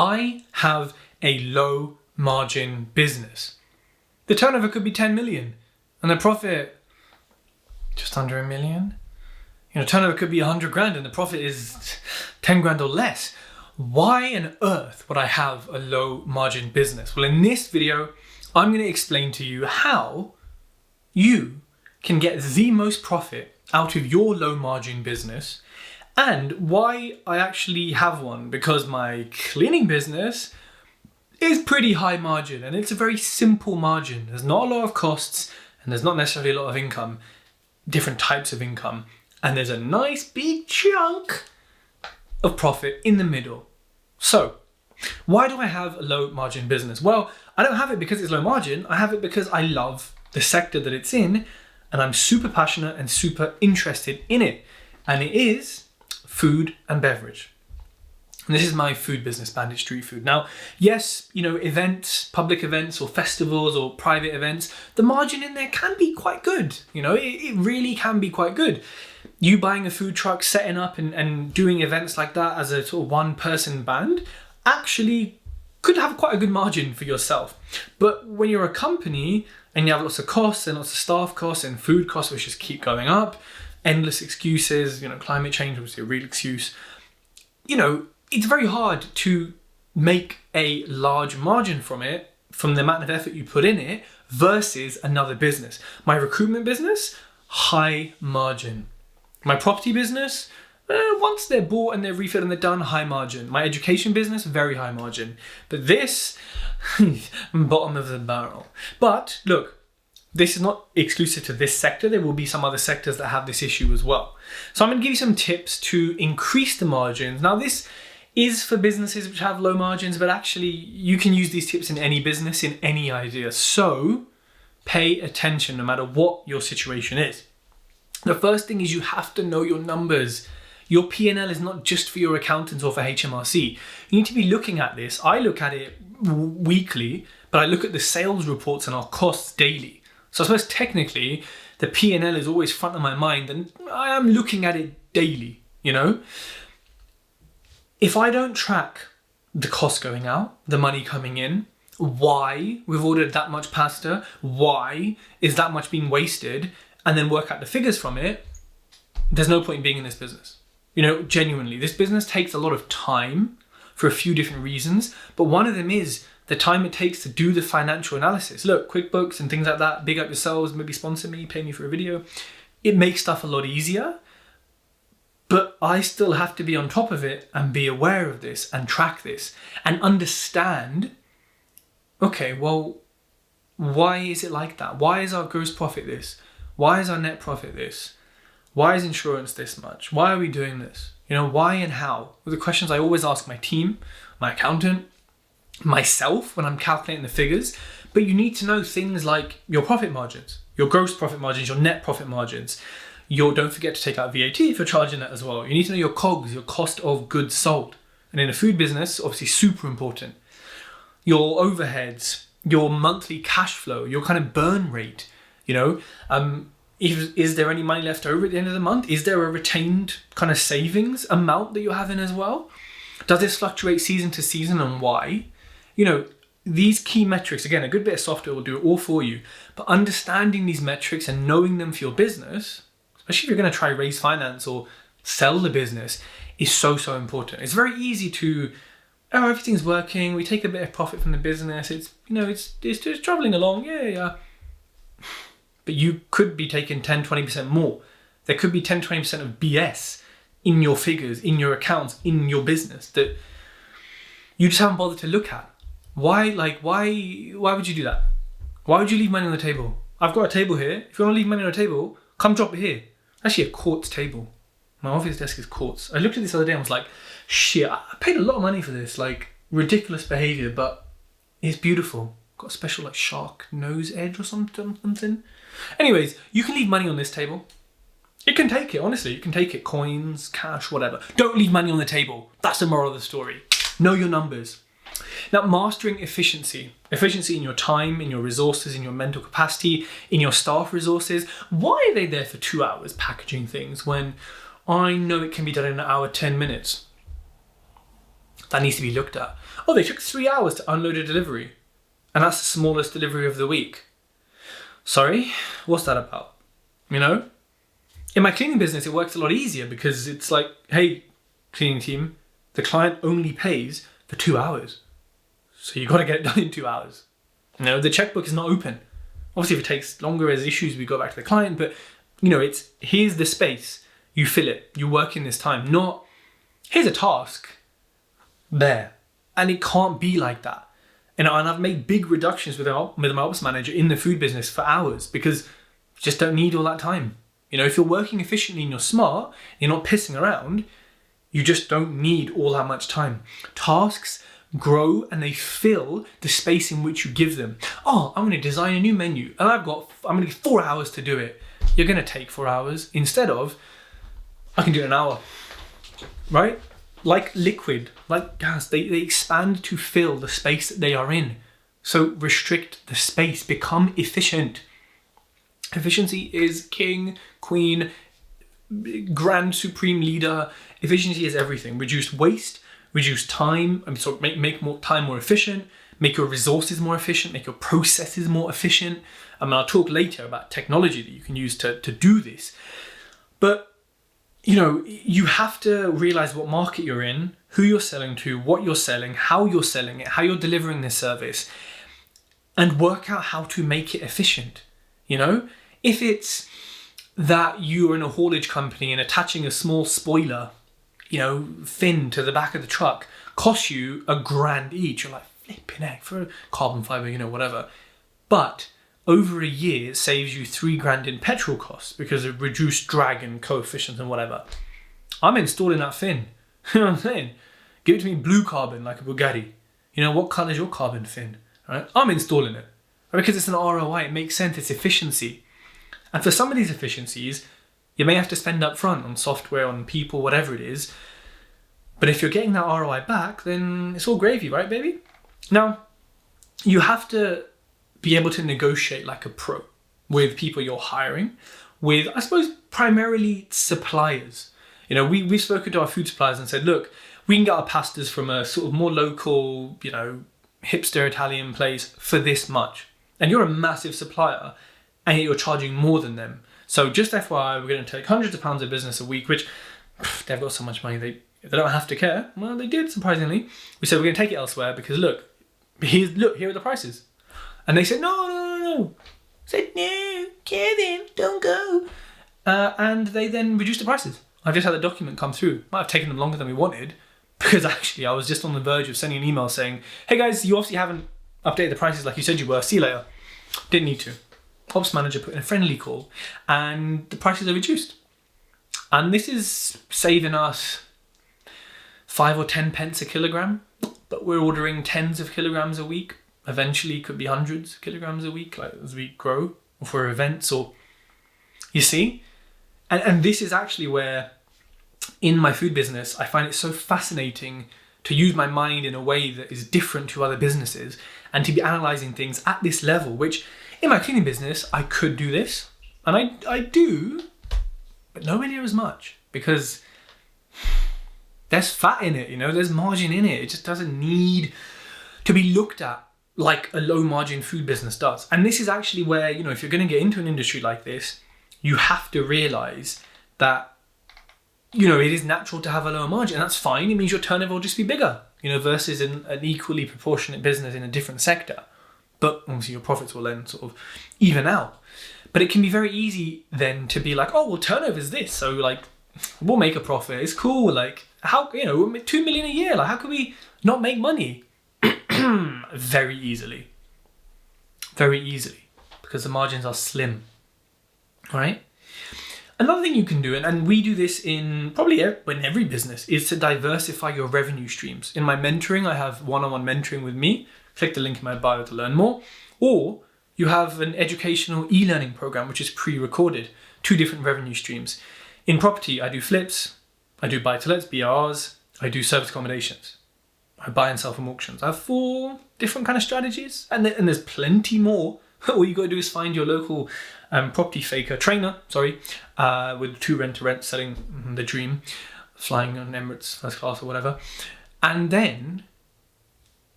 I have a low margin business. The turnover could be 10 million and the profit just under a million. Turnover could be 100 grand and the profit is 10 grand or less. Why on earth would I have a low margin business? Well, in this video, I'm going to explain to you how you can get the most profit out of your low margin business and why I actually have one, because my cleaning business is pretty high margin and it's a very simple margin. There's not a lot of costs and there's not necessarily a lot of income, different types of income, and there's a nice big chunk of profit in the middle. So, why do I have a low margin business? Well, I don't have it because it's low margin. I have it because I love the sector that it's in and I'm super passionate and super interested in it. And it is food and beverage. And this is my food business, Bandit Street Food. Now, yes, events, public events or festivals or private events, the margin in there can be quite good. It really can be quite good. You buying a food truck, setting up and doing events like that as a sort of one person band actually could have quite a good margin for yourself. But when you're a company and you have lots of costs and lots of staff costs and food costs which just keep going up, endless excuses, climate change was a real excuse, it's very hard to make a large margin from it, from the amount of effort you put in it, versus another business. My recruitment business, high margin. My property business, once they're bought and they're refilled and they're done, high margin. My education business, very high margin. But this, bottom of the barrel. But look, this is not exclusive to this sector. There will be some other sectors that have this issue as well. So I'm going to give you some tips to increase the margins. Now this is for businesses which have low margins, but actually you can use these tips in any business, in any idea. So pay attention no matter what your situation is. The first thing is you have to know your numbers. Your P&L is not just for your accountants or for HMRC. You need to be looking at this. I look at it weekly, but I look at the sales reports and our costs daily. So I suppose technically the P&L is always front of my mind and I am looking at it daily, If I don't track the cost going out, the money coming in, why we've ordered that much pasta, why is that much being wasted, and then work out the figures from it, there's no point in being in this business. Genuinely, this business takes a lot of time for a few different reasons, but one of them is the time it takes to do the financial analysis. Look, QuickBooks and things like that, big up yourselves, maybe sponsor me, pay me for a video. It makes stuff a lot easier, but I still have to be on top of it and be aware of this and track this and understand, okay, well, why is it like that? Why is our gross profit this? Why is our net profit this? Why is insurance this much? Why are we doing this? Why and how? Well, the questions I always ask my team, my accountant, myself when I'm calculating the figures. But you need to know things like your profit margins, your gross profit margins, your net profit margins. Don't forget to take out VAT if you're charging that as well. You need to know your COGS, your cost of goods sold. And in a food business, obviously super important. Your overheads, your monthly cash flow, your kind of burn rate. Is there any money left over at the end of the month? Is there a retained kind of savings amount that you're having as well? Does this fluctuate season to season and why? These key metrics, again, a good bit of software will do it all for you, but understanding these metrics and knowing them for your business, especially if you're going to try raise finance or sell the business, is so, so important. It's very easy to, everything's working, we take a bit of profit from the business, it's just traveling along, yeah. But you could be taking 10, 20% more. There could be 10, 20% of BS in your figures, in your accounts, in your business that you just haven't bothered to look at. Why would you do that? Why would you leave money on the table? I've got a table here. If you want to leave money on the table, come drop it here. Actually, a quartz table. My office desk is quartz. I looked at this the other day and was like, shit, I paid a lot of money for this. Ridiculous behavior, but it's beautiful. Got a special shark nose edge or something. Anyways, you can leave money on this table. You can take it, honestly. You can take it, coins, cash, whatever. Don't leave money on the table. That's the moral of the story. Know your numbers. Now, mastering efficiency. Efficiency in your time, in your resources, in your mental capacity, in your staff resources. Why are they there for 2 hours packaging things when I know it can be done in an hour, 10 minutes? that needs to be looked at. Oh, they took 3 hours to unload a delivery, and that's the smallest delivery of the week. Sorry, what's that about? You know? In my cleaning business, it works a lot easier because it's like, hey, cleaning team, the client only pays for 2 hours. So you got to get it done in 2 hours. You know, the checkbook is not open. Obviously, if it takes longer, there's issues, we go back to the client. But, you know, it's here's the space. You fill it. You work in this time. Not, here's a task. There. And it can't be like that. And I've made big reductions with my ops manager in the food business for hours because you just don't need all that time. You know, if you're working efficiently and you're smart, you're not pissing around, you just don't need all that much time. Tasks grow and they fill the space in which you give them. Oh, I'm going to design a new menu and I'm going to get 4 hours to do it. You're going to take 4 hours instead of, I can do it in an hour, right? Like liquid, like gas, they expand to fill the space that they are in. So restrict the space, become efficient. Efficiency is king, queen, grand supreme leader. Efficiency is everything. Reduce waste, reduce time, make more time more efficient, make your resources more efficient, make your processes more efficient. I'll talk later about technology that you can use to do this. But you know, you have to realize what market you're in, who you're selling to, what you're selling, how you're selling it, how you're delivering this service, and work out how to make it efficient. You know, if it's that you're in a haulage company and attaching a small spoiler, you know, fin to the back of the truck costs you $1,000 each. You're like, flipping heck, for carbon fiber, you know, whatever. But over a year, it saves you $3,000 in petrol costs because of reduced drag and coefficients and whatever. I'm installing that fin. You know what I'm saying? Give it to me blue carbon like a Bugatti. You know, what colour is your carbon fin? Right? I'm installing it. Because it's an ROI, it makes sense, it's efficiency. And for some of these efficiencies, you may have to spend up front on software, on people, whatever it is. But if you're getting that ROI back, then it's all gravy, right, baby? Now, you have to be able to negotiate like a pro with people you're hiring, with, I suppose, primarily suppliers. You know, we've spoken to our food suppliers and said, look, we can get our pastas from a sort of more local, you know, hipster Italian place for this much. And you're a massive supplier and yet you're charging more than them. So just FYI, we're going to take hundreds of pounds of business a week, which they've got so much money, they don't have to care. Well, they did, surprisingly. We said, we're going to take it elsewhere because look, here are the prices. And they said, no. I said, no, Kevin, don't go. And they then reduced the prices. I've just had the document come through. Might have taken them longer than we wanted because actually I was just on the verge of sending an email saying, hey guys, you obviously haven't updated the prices like you said you were. See you later. Didn't need to. Ops manager put in a friendly call and the prices are reduced. And this is saving us 5 or 10 pence a kilogram, but we're ordering tens of kilograms a week. Eventually it could be hundreds of kilograms a week, like as we grow, or for events, or you see? And this is actually where in my food business, I find it so fascinating to use my mind in a way that is different to other businesses and to be analysing things at this level, which in my cleaning business, I could do this. And I do, but nowhere near as much because there's fat in it, you know, there's margin in it. It just doesn't need to be looked at like a low margin food business does. And this is actually where, you know, if you're going to get into an industry like this, you have to realise that, you know, it is natural to have a lower margin. And that's fine. It means your turnover will just be bigger, you know, versus an equally proportionate business in a different sector. But obviously your profits will then sort of even out. But it can be very easy then to be like, oh, well, turnover is this. So like, we'll make a profit. It's cool. Like, how, you know, 2 million a year. Like, how can we not make money? Very easily. Very easily. Because the margins are slim. Right? Another thing you can do, and we do this in probably in every business, is to diversify your revenue streams. In my mentoring, I have one-on-one mentoring with me. Click the link in my bio to learn more. Or you have an educational e-learning program, which is pre-recorded. 2 different revenue streams. In property, I do flips, I do buy-to-lets, BRs, I do service accommodations. I buy and sell from auctions. I have 4 different kind of strategies, and there's plenty more. All you got to do is find your local property faker trainer, with 2 rent-to-rent selling the dream, flying on Emirates first class or whatever, And then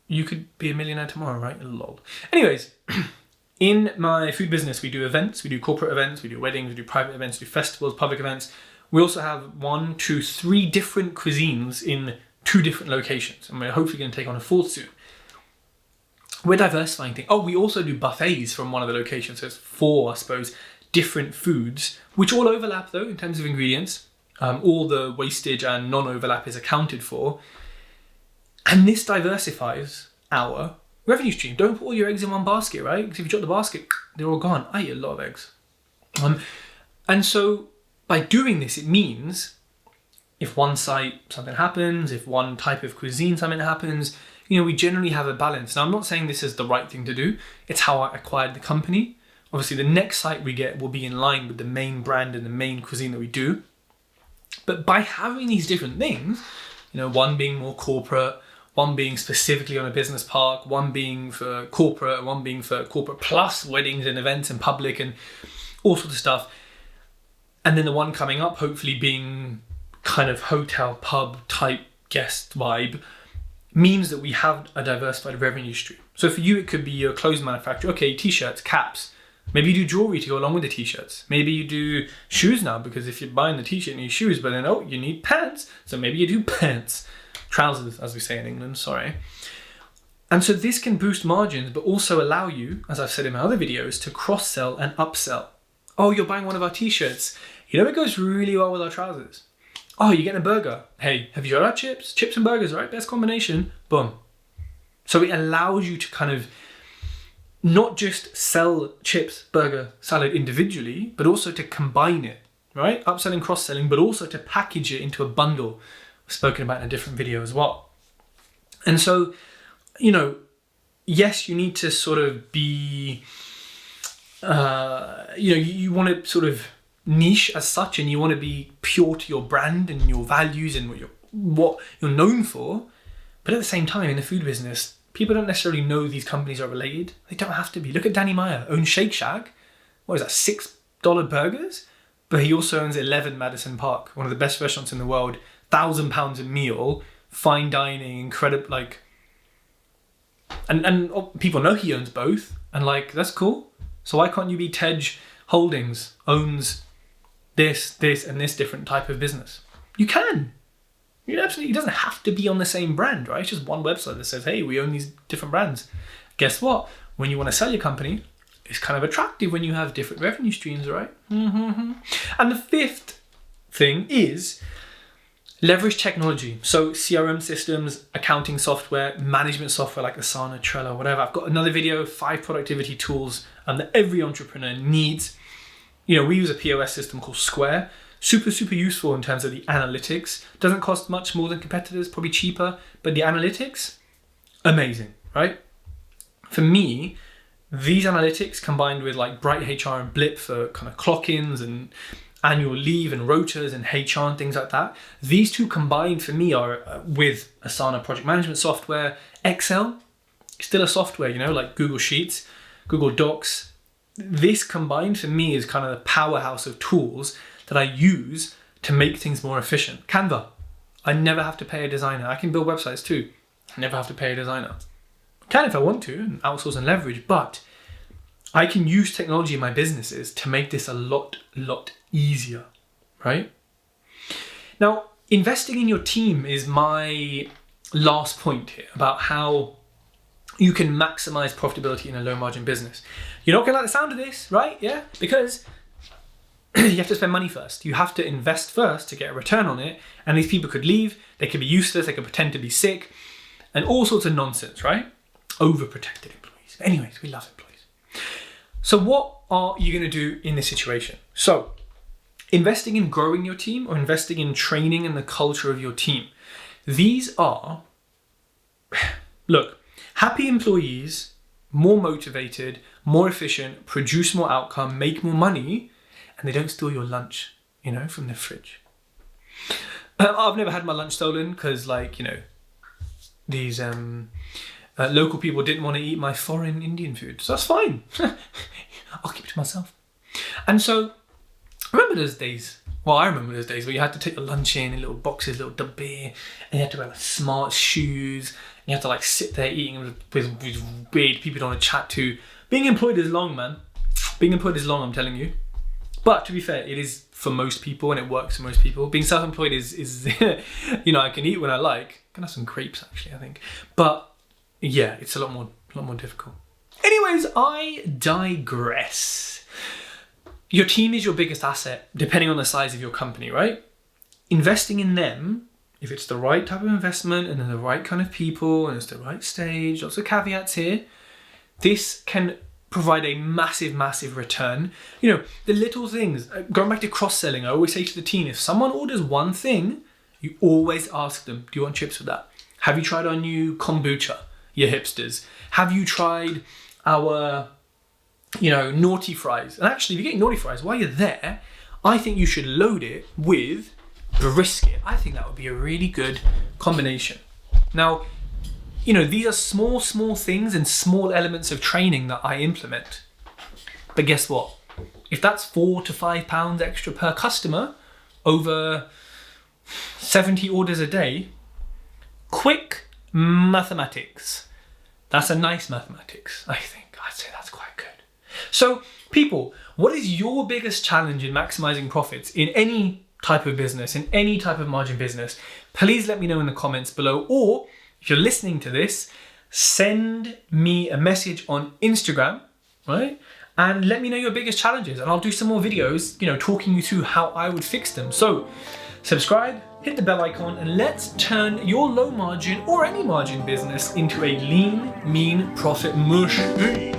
you could be a millionaire tomorrow, right? Lol. Anyways, in my food business, we do events, we do corporate events, we do weddings, we do private events, we do festivals, public events. We also have 1, 2, 3 different cuisines in 2 different locations. And we're hopefully going to take on a 4th soon. We're diversifying things. Oh, we also do buffets from one of the locations. So it's 4, I suppose, different foods, which all overlap though in terms of ingredients. All the wastage and non-overlap is accounted for. And this diversifies our revenue stream. Don't put all your eggs in one basket, right? Because if you drop the basket, they're all gone. I eat a lot of eggs. And so by doing this, it means if one site something happens, if one type of cuisine something happens, we generally have a balance. Now, I'm not saying this is the right thing to do. It's how I acquired the company. Obviously, the next site we get will be in line with the main brand and the main cuisine that we do. But by having these different things, one being more corporate, one being specifically on a business park, one being for corporate, one being for corporate plus weddings and events and public and all sorts of stuff. And then the one coming up, hopefully being kind of hotel, pub type guest vibe, means that we have a diversified revenue stream. So for you, it could be your clothes manufacturer. Okay, t-shirts, caps. Maybe you do jewelry to go along with the t-shirts. Maybe you do shoes now, because if you're buying the t-shirt, you need shoes, but then, you need pants. So maybe you do pants. Trousers, as we say in England, sorry. And so this can boost margins, but also allow you, as I've said in my other videos, to cross-sell and upsell. Oh, you're buying one of our t-shirts. It goes really well with our trousers. Oh, you're getting a burger. Hey, have you got our chips? Chips and burgers, right? Best combination. Boom. So it allows you to kind of not just sell chips, burger, salad individually, but also to combine it, right? Upselling, cross-selling, but also to package it into a bundle. I've spoken about in a different video as well. And so, yes, you need to sort of be, you want to sort of niche as such, and you want to be pure to your brand and your values and what you're known for. But at the same time, in the food business, people don't necessarily know these companies are related. They don't have to be. Look at Danny Meyer, owns Shake Shack. What is that, $6 burgers? But he also owns 11 Madison Park, one of the best restaurants in the world, £1,000 a meal, fine dining, incredible, and people know he owns both, and that's cool. So why can't you be Tej Holdings, owns this, and this different type of business? You can. It doesn't have to be on the same brand, right? It's just one website that says, hey, we own these different brands. Guess what? When you want to sell your company, it's kind of attractive when you have different revenue streams, right? Mm-hmm. And the 5th thing is leverage technology. So CRM systems, accounting software, management software like Asana, Trello, whatever. I've got another video, 5 productivity tools that every entrepreneur needs. We use a POS system called Square. Super, super useful in terms of the analytics. Doesn't cost much more than competitors, probably cheaper, but the analytics, amazing, right? For me, these analytics combined with Bright HR and Blip for kind of clock-ins and annual leave and rotas and HR and things like that. These two combined for me are with Asana project management software. Excel, still a software, like Google Sheets, Google Docs. This combined for me is kind of the powerhouse of tools that I use to make things more efficient. Canva, I never have to pay a designer. I can build websites too. I never have to pay a designer. I can if I want to, and outsource and leverage, but I can use technology in my businesses to make this a lot easier, right? Now, investing in your team is my last point here about how you can maximize profitability in a low margin business. You're not gonna like the sound of this, right? Yeah, because you have to spend money first. You have to invest first to get a return on it. And these people could leave, they could be useless, they could pretend to be sick, and all sorts of nonsense, right? Overprotected employees. Anyways, we love employees. So what are you gonna do in this situation? So, investing in growing your team or investing in training and the culture of your team. These are, look, happy employees, more motivated, more efficient, produce more outcome, make more money, and they don't steal your lunch, from the fridge. I've never had my lunch stolen because, these local people didn't want to eat my foreign Indian food. So that's fine. I'll keep it to myself. And so, remember those days Well, I remember those days where you had to take your lunch in little boxes, little beer, and you had to wear like smart shoes, and you had to like sit there eating with weird people you don't want to chat to. Being employed is long, man. Being employed is long, I'm telling you. But to be fair, it is for most people, and it works for most people. Being self-employed is I can eat when I like. I can have some crepes actually, I think. But yeah, it's a lot more difficult. Anyways, I digress. Your team is your biggest asset, depending on the size of your company, right? Investing in them, if it's the right type of investment and then the right kind of people and it's the right stage, lots of caveats here, this can provide a massive, massive return. The little things, going back to cross-selling, I always say to the team, if someone orders one thing, you always ask them, do you want chips with that? Have you tried our new kombucha, you hipsters? Have you tried our naughty fries? And actually, if you're getting naughty fries, while you're there, I think you should load it with brisket. I think that would be a really good combination. Now, these are small things and small elements of training that I implement. But guess what? If that's £4 to £5 extra per customer over 70 orders a day, quick mathematics. That's a nice mathematics, I think. I'd say that's quite good. So, people, what is your biggest challenge in maximizing profits in any type of business, in any type of margin business? Please let me know in the comments below, or if you're listening to this, send me a message on Instagram, right? And let me know your biggest challenges, and I'll do some more videos, talking you through how I would fix them. So, subscribe, hit the bell icon, and let's turn your low margin or any margin business into a lean, mean profit machine.